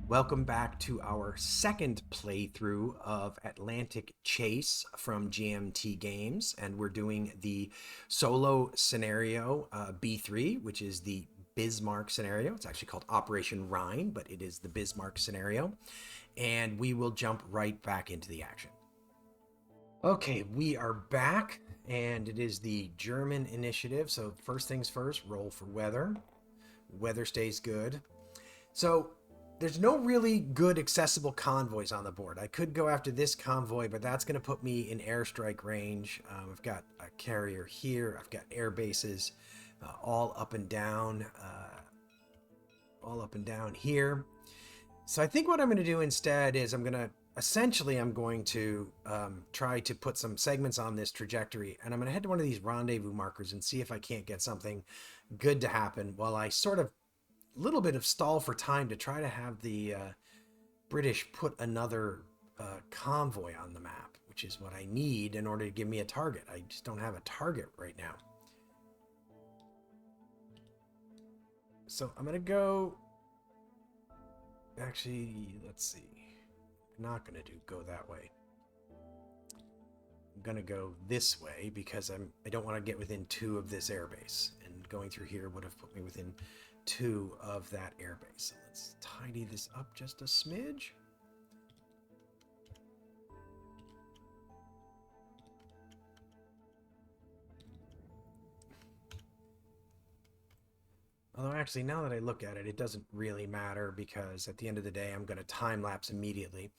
Welcome back to our second playthrough of Atlantic Chase from GMT Games, and we're doing the solo scenario B3, which is the Bismarck scenario. It's actually called Operation Rhine, but it is the Bismarck scenario, and we will jump right back into the action. Okay, we are back, and it is the German initiative. So first things first, roll for weather. Weather stays good. So there's no really good accessible convoys on the board. I could go after this convoy, but that's going to put me in airstrike range. I've got a carrier here. I've got air bases all up and down here. So I think what I'm going to do instead is I'm going to try to put some segments on this trajectory, and I'm going to head to one of these rendezvous markers and see if I can't get something good to happen while I sort of little bit of stall for time to try to have the British put another convoy on the map, which is what I need in order to give me a target. I just don't have a target right now. So I'm going to go... Actually, let's see. I'm not going to go that way. I'm going to go this way because I don't want to get within 2 of this airbase. And going through here would have put me within 2 of that airbase. So let's tidy this up just a smidge. Although actually, now that I look at it, it doesn't really matter because at the end of the day, I'm going to time lapse immediately.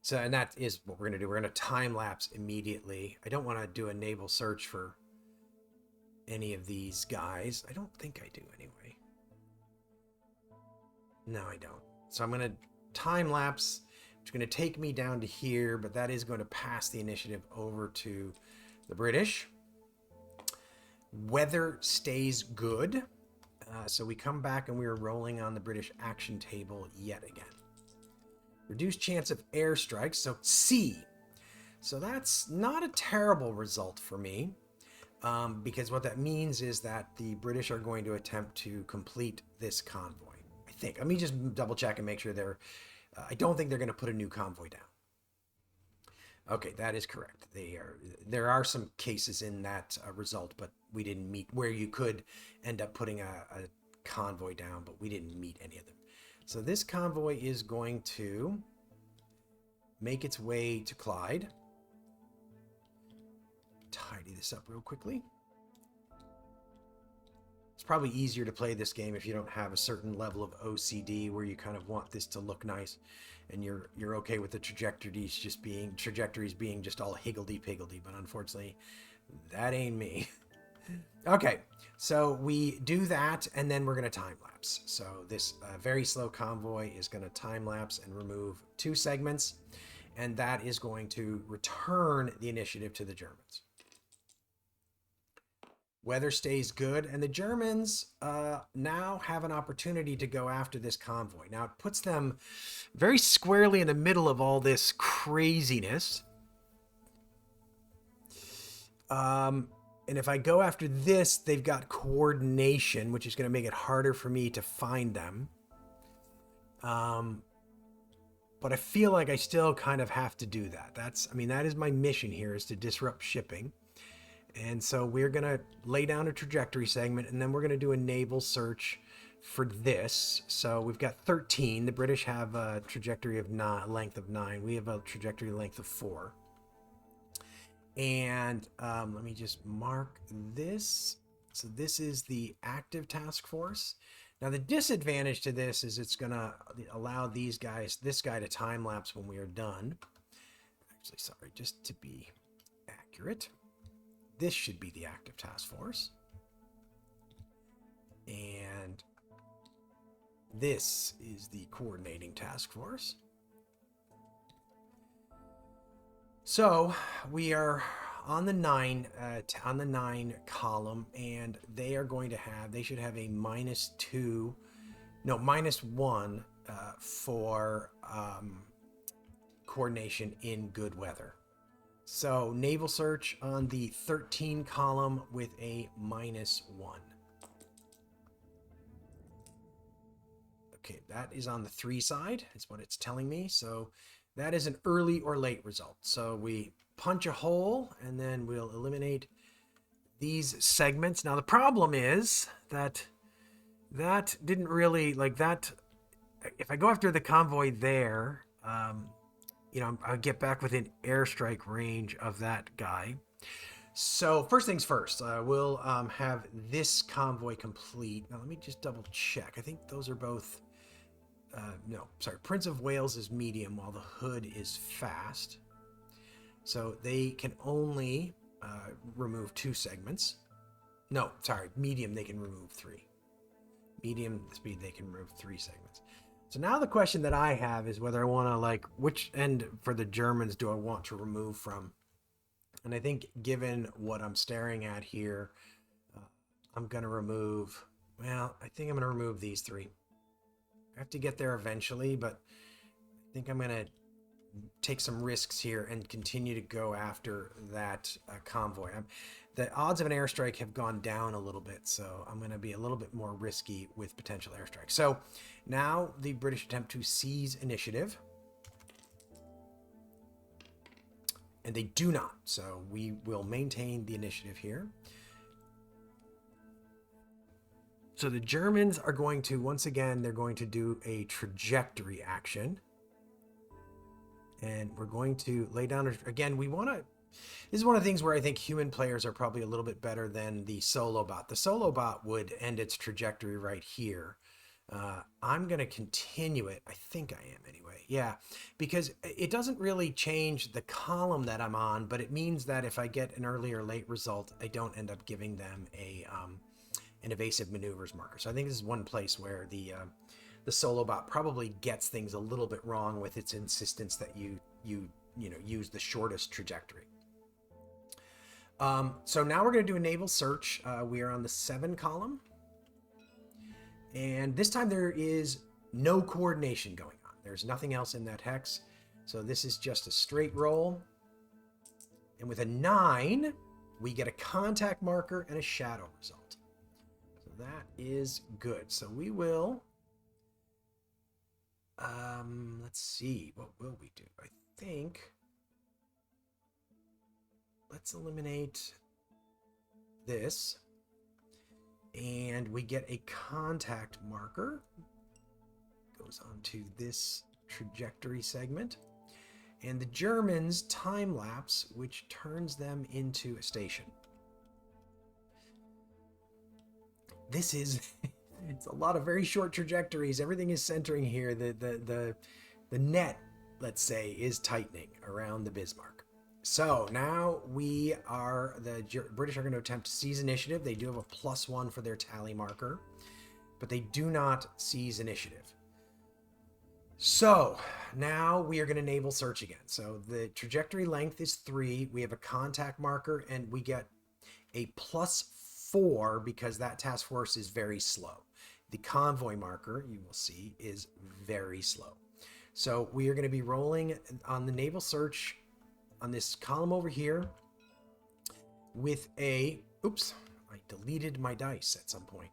So, and that is what we're going to do. We're going to time lapse immediately. I don't want to do a naval search for any of these guys. I don't think I do anyway. No, I don't. So I'm going to time lapse, which is going to take me down to here, but that is going to pass the initiative over to the British. Weather stays good. So we come back and we are rolling on the British action table yet again. Reduced chance of airstrikes, so C. So that's not a terrible result for me, because what that means is that the British are going to attempt to complete this convoy. Let me just double check and make sure they're... I don't think they're going to put a new convoy down. Okay, that is correct. There are some cases in that result, but we didn't meet where you could end up putting a convoy down, but we didn't meet any of them. So this convoy is going to make its way to Clyde. Tidy this up real quickly. It's probably easier to play this game if you don't have a certain level of OCD where you kind of want this to look nice and you're okay with the trajectories being just all higgledy-piggledy, but unfortunately that ain't me. Okay, so we do that and then we're going to time lapse. So this very slow convoy is going to time lapse and remove 2 segments, and that is going to return the initiative to the Germans. Weather stays good, and the Germans now have an opportunity to go after this convoy. Now, it puts them very squarely in the middle of all this craziness. And if I go after this, they've got coordination, which is going to make it harder for me to find them. But I feel like I still kind of have to do that. That is my mission here, is to disrupt shipping. And so we're going to lay down a trajectory segment, and then we're going to do a naval search for this. So we've got 13. The British have a trajectory of length of 9. We have a trajectory length of 4. And let me just mark this. So this is the active task force. Now the disadvantage to this is it's going to allow this guy to time lapse when we are done. Actually, sorry, just to be accurate. This should be the active task force. And this is the coordinating task force. So we are on the 9 column, and they should have a -1 for coordination in good weather. So naval search on the 13 column with a -1. Okay, that is on the 3 side, is what it's telling me. So that is an early or late result. So we punch a hole and then we'll eliminate these segments. Now the problem is that that didn't really, like that, if I go after the convoy there, I'll get back within airstrike range of that guy. So first things first, we'll have this convoy complete. Now let me just double check. I think those are both, no, sorry, Prince of Wales is medium while the Hood is fast. So they can only remove 2 segments. No, sorry, medium they can remove 3. Medium speed they can remove 3 segments. So now the question that I have is whether I want to, like, which end for the Germans do I want to remove from? And I think given what I'm staring at here, I'm going to remove, well, I think I'm going to remove these 3. I have to get there eventually, but I think I'm going to take some risks here and continue to go after that convoy. The odds of an airstrike have gone down a little bit, so I'm going to be a little bit more risky with potential airstrikes. So now the British attempt to seize initiative. And they do not, so we will maintain the initiative here. So the Germans are going to, once again, they're going to do a trajectory action. And we're going to lay down, again, we want to, this is one of the things where I think human players are probably a little bit better than the solo bot. The solo bot would end its trajectory right here. I'm going to continue it. I think I am anyway. Yeah, because it doesn't really change the column that I'm on, but it means that if I get an early or late result, I don't end up giving them an evasive maneuvers marker. So I think this is one place where the solo bot probably gets things a little bit wrong with its insistence that you use the shortest trajectory. So now we're going to do a naval search. We are on the 7 column. And this time there is no coordination going on. There's nothing else in that hex. So this is just a straight roll. And with a 9, we get a contact marker and a shadow result. So that is good. So we will, let's see, what will we do? I think, let's eliminate this. And we get a contact marker. Goes on to this trajectory segment. And the Germans time lapse, which turns them into a station. This is, it's a lot of very short trajectories. Everything is centering here. The net, let's say, is tightening around the Bismarck. So now the British are going to attempt to seize initiative. They do have a +1 for their tally marker, but they do not seize initiative. So now we are going to naval search again. So the trajectory length is 3. We have a contact marker and we get a +4 because that task force is very slow. The convoy marker, you will see, is very slow. So we are going to be rolling on the naval search on this column over here with a, oops, I deleted my dice at some point.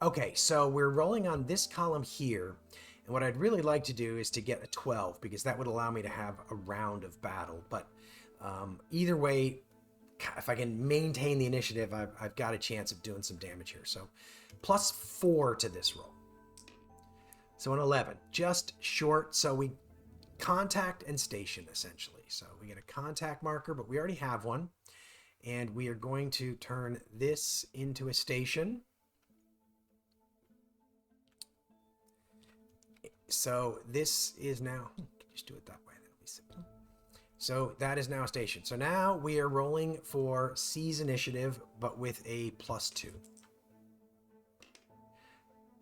Okay, so we're rolling on this column here, and what I'd really like to do is to get a 12, because that would allow me to have a round of battle, but either way, if I can maintain the initiative, I've got a chance of doing some damage here. So +4 to this roll. So an 11, just short. So we contact and station essentially. So we get a contact marker, but we already have one. And we are going to turn this into a station. So this is now, just do it that way. That'll be simple. So that is now a station. So now we are rolling for seize initiative, but with a +2.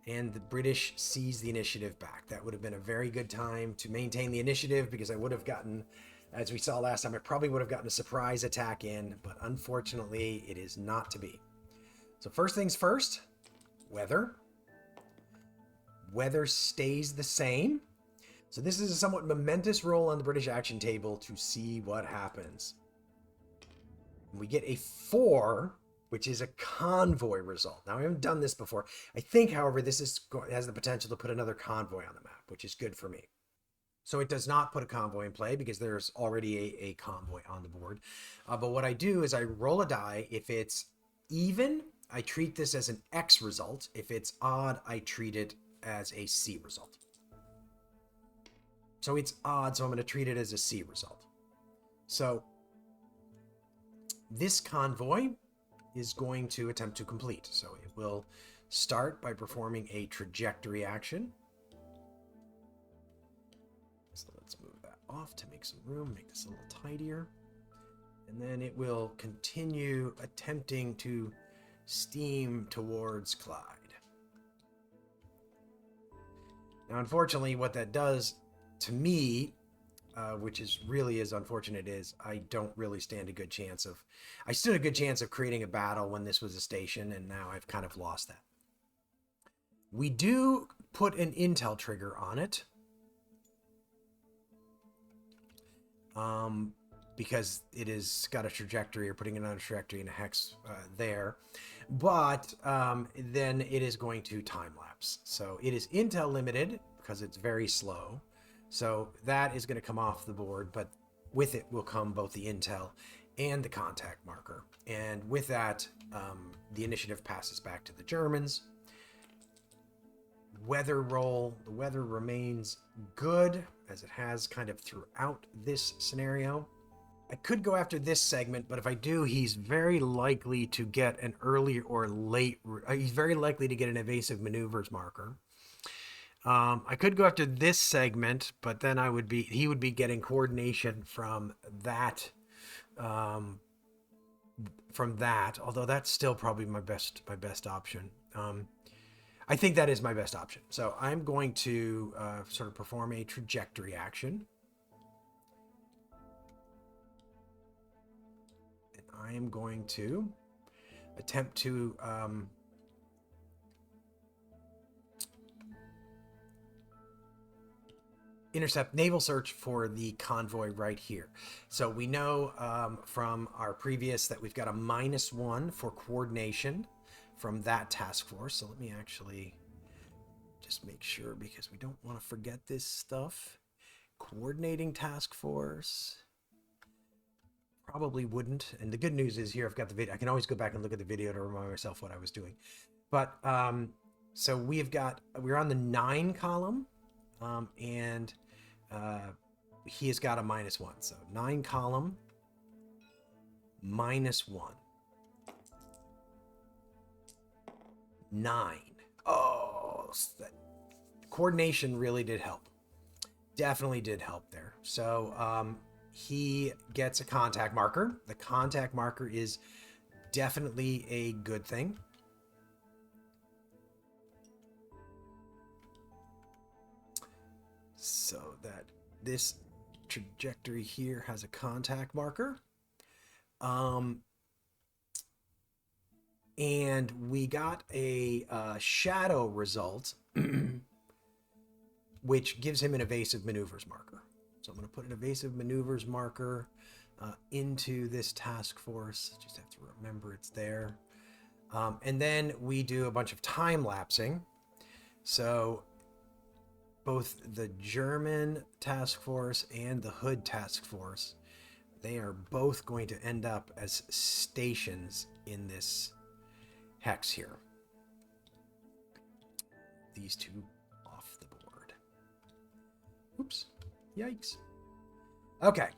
And the British seize the initiative back. That would have been a very good time to maintain the initiative, because I would have gotten, as we saw last time, I probably would have gotten a surprise attack in, but unfortunately it is not to be. So first things first, weather. Weather stays the same. So this is a somewhat momentous roll on the British action table to see what happens. We get a 4, which is a convoy result. Now, we haven't done this before. I think, however, this has the potential to put another convoy on the map, which is good for me. So it does not put a convoy in play because there's already a convoy on the board. But what I do is I roll a die. If it's even, I treat this as an X result. If it's odd, I treat it as a C result. So it's odd, so I'm going to treat it as a C result. So this convoy is going to attempt to complete. So it will start by performing a trajectory action. So let's move that off to make some room, make this a little tidier. And then it will continue attempting to steam towards Clyde. Now, unfortunately, what that does to me, which is really as unfortunate is, I don't really stand a good chance of... I stood a good chance of creating a battle when this was a station, and now I've kind of lost that. We do put an intel trigger on it. Because it has got a trajectory, or putting it on a trajectory and a hex there. But then it is going to time lapse. So it is intel limited because it's very slow. So that is going to come off the board, but with it will come both the intel and the contact marker. And with that, the initiative passes back to the Germans. Weather roll. The weather remains good, as it has kind of throughout this scenario. I could go after this segment, but if I do, he's very likely to get an early or late... he's very likely to get an evasive maneuvers marker. I could go after this segment, but then he would be getting coordination from that, although that's still probably my best option. I think that is my best option. So I'm going to sort of perform a trajectory action. And I am going to attempt to intercept naval search for the convoy right here. So we know from our previous that we've got a -1 for coordination from that task force. So let me actually just make sure, because we don't want to forget this stuff. Coordinating task force probably wouldn't. And the good news is here I've got the video. I can always go back and look at the video to remind myself what I was doing. But so we're on the 9 column, and he has got a -1. So 9 column, -1. 9. Oh, that coordination really did help. Definitely did help there. So he gets a contact marker. The contact marker is definitely a good thing. So that this trajectory here has a contact marker. And we got a shadow result, which gives him an evasive maneuvers marker. So I'm going to put an evasive maneuvers marker into this task force. Just have to remember it's there. And then we do a bunch of time lapsing. So both the German task force and the Hood task force, they are both going to end up as stations in this hex here. These two off the board. Oops. Yikes. Okay.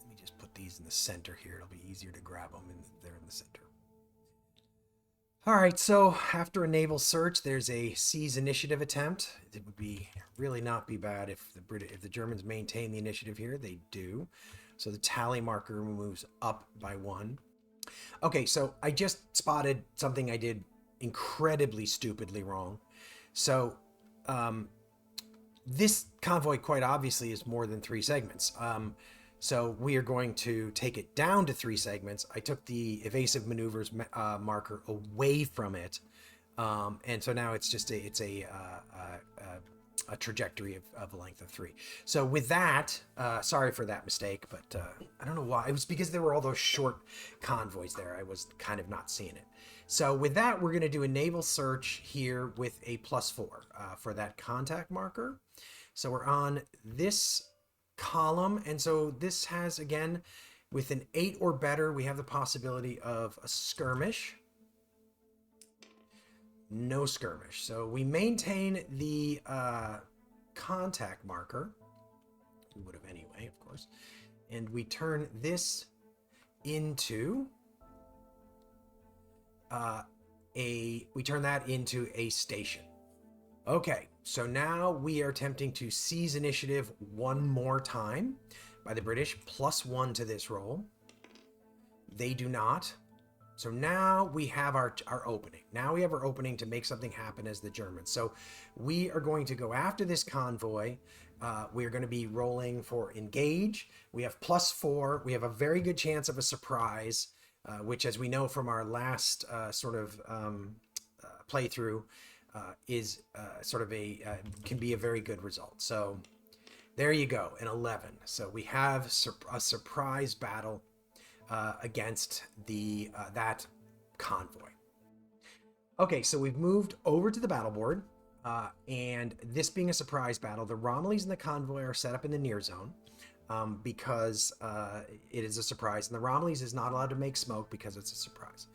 Let me just put these in the center here. It'll be easier to grab them there in the center. All right, so after a naval search, there's a seize initiative attempt. It would be really not be bad if the Germans maintain the initiative here. They do. So the tally marker moves up by 1. Okay, so I just spotted something I did incredibly stupidly wrong. So this convoy quite obviously is more than 3 segments. So we are going to take it down to 3 segments. I took the evasive maneuvers marker away from it. And so now it's just a a trajectory of a length of 3. So with that, sorry for that mistake, but I don't know why. It was because there were all those short convoys there. I was kind of not seeing it. So with that, we're going to do a naval search here with a +4 for that contact marker. So we're on this column, and so this has, again, with an 8 or better, we have the possibility of a skirmish. No skirmish. So we maintain the contact marker. We would have anyway, of course. And we turn this into we turn that into a station. Okay, so now we are attempting to seize initiative one more time by the British, +1 to this roll. They do not. So now we have our opening. Now we have our opening to make something happen as the Germans. So we are going to go after this convoy. We are going to be rolling for engage. We have +4. We have a very good chance of a surprise, which, as we know from our last playthrough, is sort of can be a very good result. So there you go, an 11. So we have a surprise battle against that convoy. Okay, so we've moved over to the battle board, and this being a surprise battle, the Romillys and the convoy are set up in the near zone because it is a surprise, and the Romillys is not allowed to make smoke because it's a surprise.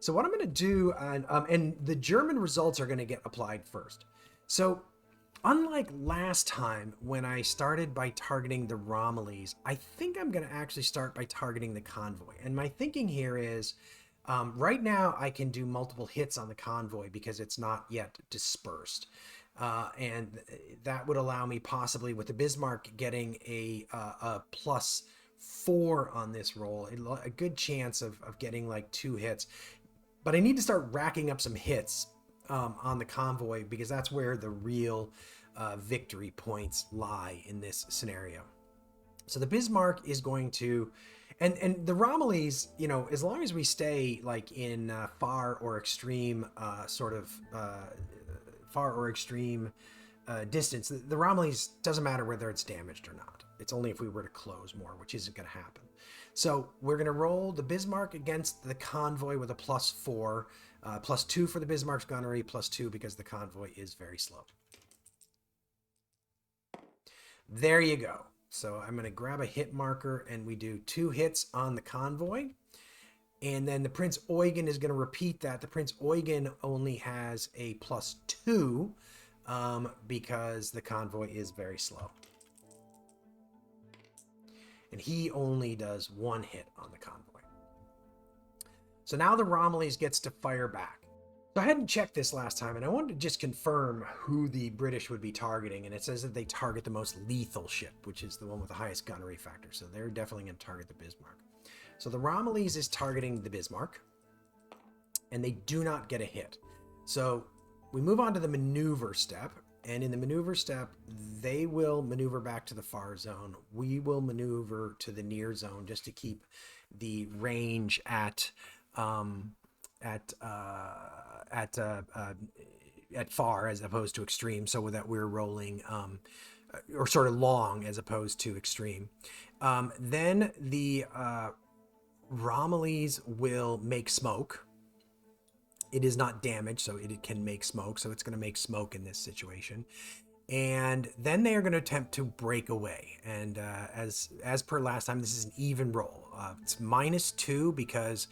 So what I'm going to do, and the German results are going to get applied first. So unlike last time when I started by targeting the Romillys, I think I'm going to actually start by targeting the convoy. And my thinking here is, right now I can do multiple hits on the convoy because it's not yet dispersed. And that would allow me possibly with the Bismarck getting a +4 on this roll, a good chance of getting like 2 hits. But I need to start racking up some hits on the convoy because that's where the real victory points lie in this scenario. So the Bismarck is going to, and the Romillys, you know, as long as we stay like in far or extreme distance, the Romillys, doesn't matter whether it's damaged or not. It's only if we were to close more, which isn't going to happen. So we're going to roll the Bismarck against the convoy with a +4, +2 for the Bismarck's gunnery, +2 because the convoy is very slow. There you go. So I'm going to grab a hit marker and we do 2 hits on the convoy. And then the Prince Eugen is going to repeat that. The Prince Eugen only has a +2 because the convoy is very slow. And he only does 1 hit on the convoy. So now the Romillys gets to fire back. So I hadn't checked this last time, and I wanted to just confirm who the British would be targeting. And it says that they target the most lethal ship, which is the one with the highest gunnery factor. So they're definitely going to target the Bismarck. So the Romillys is targeting the Bismarck, and they do not get a hit. So we move on to the maneuver step. And in the maneuver step, they will maneuver back to the far zone. We will maneuver to the near zone just to keep the range at far as opposed to extreme, so that we're rolling or sort of long as opposed to extreme. Then the Romillys will make smoke. It is not damaged, so it can make smoke. So it's going to make smoke in this situation. And then they are going to attempt to break away. And as per last time, this is an even roll. It's -2 because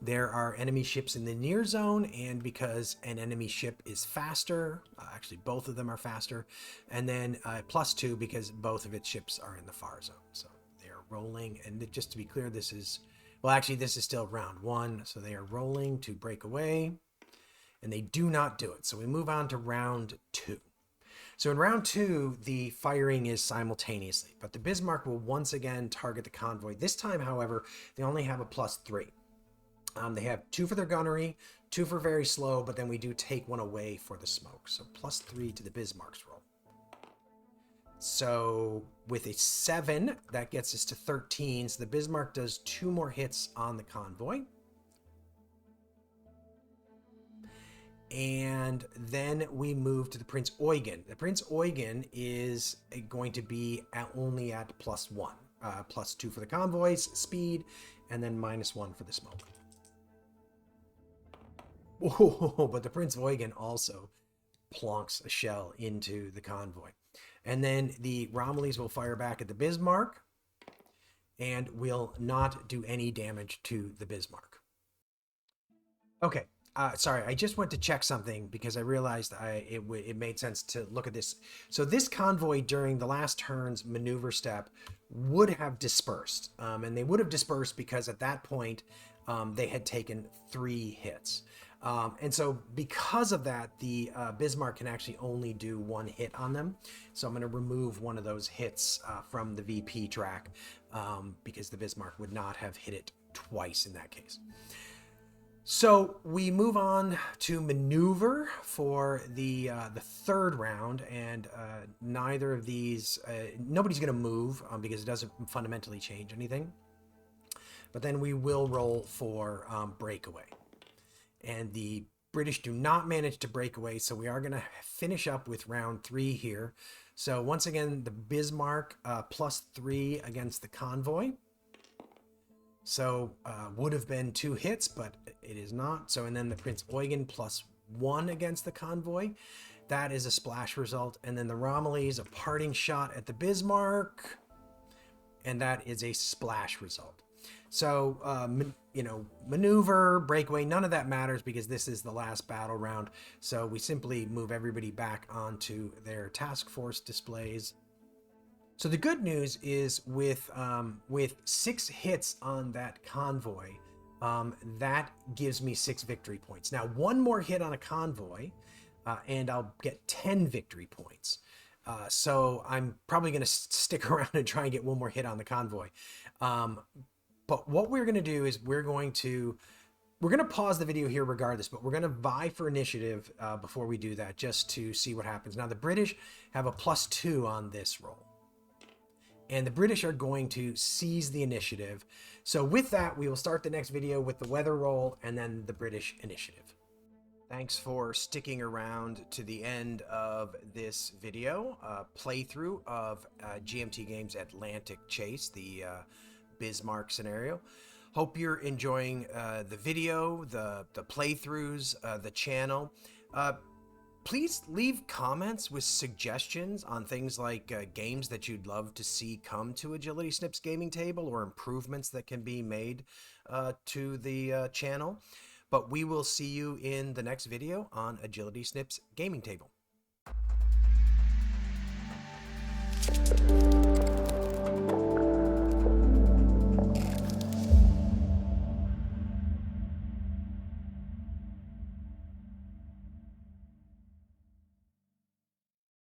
there are enemy ships in the near zone and because an enemy ship is faster. Actually, both of them are faster. And then +2 because both of its ships are in the far zone. So they are rolling. And just to be clear, this is... Well, actually, this is still round 1, so they are rolling to break away, and they do not do it. So we move on to round 2. So in round 2, the firing is simultaneously, but the Bismarck will once again target the convoy. This time, however, they only have a +3. They have 2 for their gunnery, 2 for very slow, but then we do take 1 away for the smoke. So +3 to the Bismarck's roll. So with a 7, that gets us to 13. So the Bismarck does 2 more hits on the convoy. And then we move to the Prince Eugen. The Prince Eugen is going to be only at +1. +2 for the convoys, speed, and then -1 for the smoke. Oh, but the Prince Eugen also plonks a shell into the convoy. And then the Romillies will fire back at the Bismarck and will not do any damage to the Bismarck. Okay, sorry, I just went to check something because I realized it made sense to look at this. So this convoy during the last turn's maneuver step would have dispersed, and they would have dispersed because at that point they had taken 3 hits. And so because of that, the Bismarck can actually only do 1 hit on them. So I'm going to remove one of those hits from the VP track because the Bismarck would not have hit it twice in that case. So we move on to maneuver for the 3rd round, and neither of these, nobody's going to move because it doesn't fundamentally change anything. But then we will roll for breakaway. And the British do not manage to break away, so we are going to finish up with round 3 here. So once again, the Bismarck +3 against the convoy. So would have been 2 hits, but it is not. So, and then the Prince Eugen +1 against the convoy. That is a splash result. And then the Romillies, a parting shot at the Bismarck. And that is a splash result. So, maneuver, breakaway, none of that matters because this is the last battle round. So we simply move everybody back onto their task force displays. So the good news is with 6 hits on that convoy, that gives me 6 victory points. Now, 1 more hit on a convoy, and I'll get 10 victory points. So I'm probably going to stick around and try and get 1 more hit on the convoy. But what we're going to do is we're going to pause the video here regardless, but we're going to vie for initiative before we do that, just to see what happens. Now, the British have a +2 on this roll. And the British are going to seize the initiative. So with that, we will start the next video with the weather roll and then the British initiative. Thanks for sticking around to the end of this video, playthrough of GMT Games Atlantic Chase, the Bismarck scenario. Hope you're enjoying the video, the playthroughs, the channel. Please leave comments with suggestions on things like games that you'd love to see come to Agility Snips gaming table or improvements that can be made to the channel. But we will see you in the next video on Agility Snips gaming table.